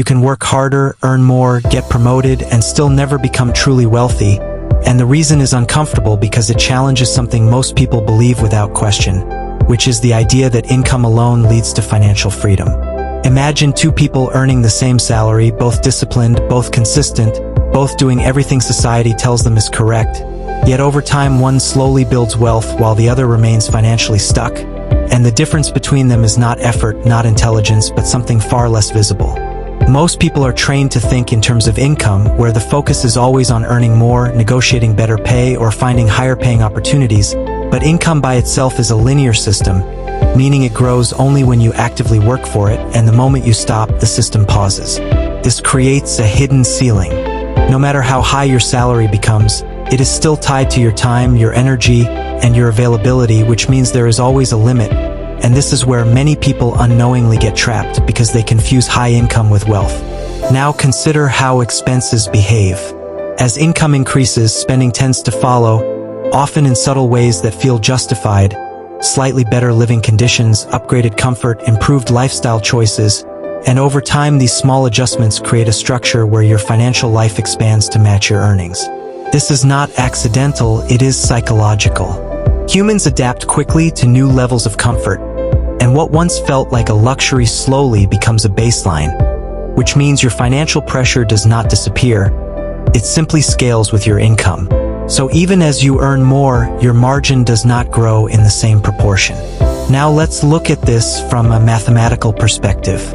You can work harder, earn more, get promoted, and still never become truly wealthy. And the reason is uncomfortable because it challenges something most people believe without question, which is the idea that income alone leads to financial freedom. Imagine two people earning the same salary, both disciplined, both consistent, both doing everything society tells them is correct. Yet over time, one slowly builds wealth while the other remains financially stuck. And the difference between them is not effort, not intelligence, but something far less visible. Most people are trained to think in terms of income, where the focus is always on earning more, negotiating better pay, or finding higher paying opportunities. But income by itself is a linear system, meaning it grows only when you actively work for it, and the moment you stop, the system pauses. This creates a hidden ceiling. No matter how high your salary becomes, it is still tied to your time, your energy, and your availability, which means there is always a limit. And this is where many people unknowingly get trapped because they confuse high income with wealth. Now consider how expenses behave. As income increases, spending tends to follow, often in subtle ways that feel justified. Slightly better living conditions, upgraded comfort, improved lifestyle choices, and over time these small adjustments create a structure where your financial life expands to match your earnings. This is not accidental, it is psychological. Humans adapt quickly to new levels of comfort, and what once felt like a luxury slowly becomes a baseline, which means your financial pressure does not disappear, it simply scales with your income. So even as you earn more, your margin does not grow in the same proportion. Now let's look at this from a mathematical perspective.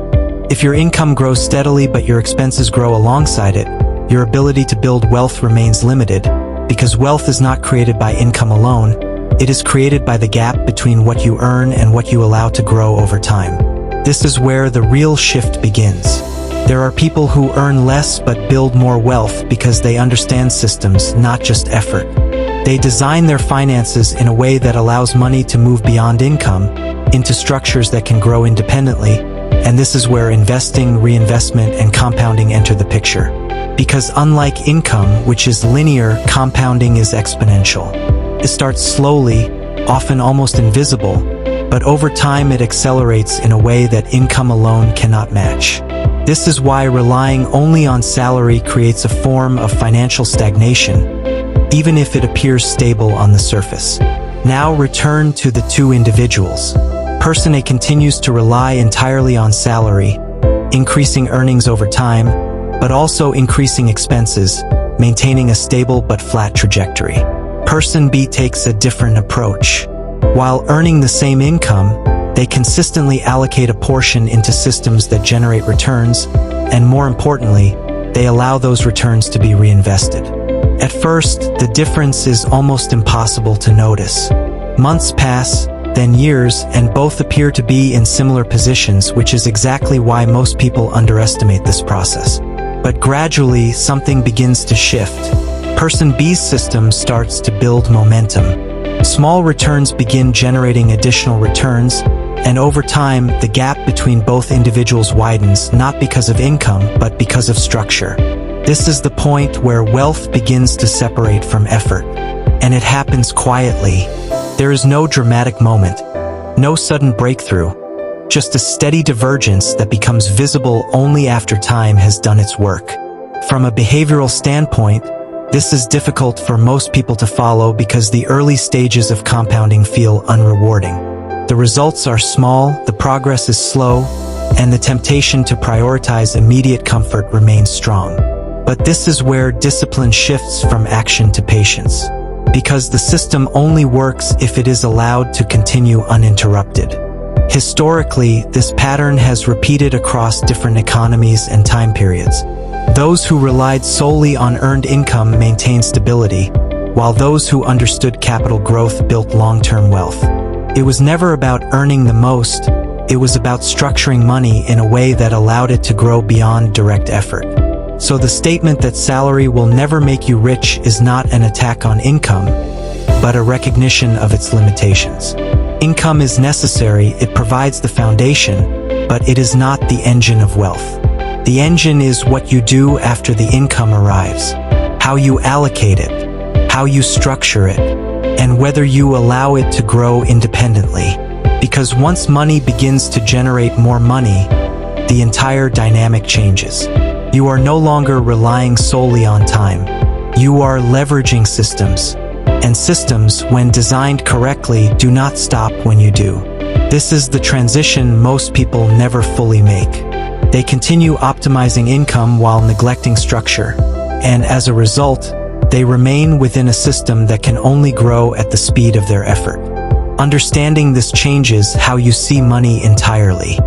If your income grows steadily but your expenses grow alongside it, your ability to build wealth remains limited, because wealth is not created by income alone, it is created by the gap between what you earn and what you allow to grow over time. This is where the real shift begins. There are people who earn less but build more wealth because they understand systems, not just effort. They design their finances in a way that allows money to move beyond income into structures that can grow independently, and this is where investing, reinvestment, and compounding enter the picture. Because unlike income, which is linear, compounding is exponential. It starts slowly, often almost invisible, but over time it accelerates in a way that income alone cannot match. This is why relying only on salary creates a form of financial stagnation, even if it appears stable on the surface. Now return to the two individuals. Person A continues to rely entirely on salary, increasing earnings over time, but also increasing expenses, maintaining a stable but flat trajectory. Person B takes a different approach. While earning the same income, they consistently allocate a portion into systems that generate returns, and more importantly, they allow those returns to be reinvested. At first, the difference is almost impossible to notice. Months pass, then years, and both appear to be in similar positions, which is exactly why most people underestimate this process. But gradually, something begins to shift. Person B's system starts to build momentum. Small returns begin generating additional returns, and over time, the gap between both individuals widens, not because of income, but because of structure. This is the point where wealth begins to separate from effort, and it happens quietly. There is no dramatic moment, no sudden breakthrough, just a steady divergence that becomes visible only after time has done its work. From a behavioral standpoint, this is difficult for most people to follow because the early stages of compounding feel unrewarding. The results are small, the progress is slow, and the temptation to prioritize immediate comfort remains strong. But this is where discipline shifts from action to patience, because the system only works if it is allowed to continue uninterrupted. Historically, this pattern has repeated across different economies and time periods. Those who relied solely on earned income maintained stability, while those who understood capital growth built long-term wealth. It was never about earning the most, it was about structuring money in a way that allowed it to grow beyond direct effort. So the statement that salary will never make you rich is not an attack on income, but a recognition of its limitations. Income is necessary, it provides the foundation, but it is not the engine of wealth. The engine is what you do after the income arrives, how you allocate it, how you structure it, and whether you allow it to grow independently. Because once money begins to generate more money, the entire dynamic changes. You are no longer relying solely on time. You are leveraging systems. And systems, when designed correctly, do not stop when you do. This is the transition most people never fully make. They continue optimizing income while neglecting structure. And as a result, they remain within a system that can only grow at the speed of their effort. Understanding this changes how you see money entirely.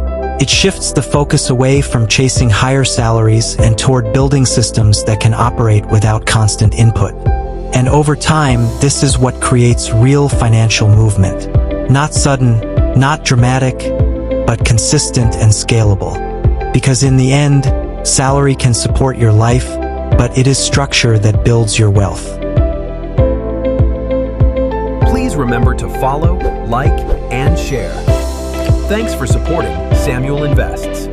It shifts the focus away from chasing higher salaries and toward building systems that can operate without constant input. And over time, this is what creates real financial movement. Not sudden, not dramatic, but consistent and scalable. Because in the end, salary can support your life, but it is structure that builds your wealth. Please remember to follow, like, and share. Thanks for supporting Samuel Invests.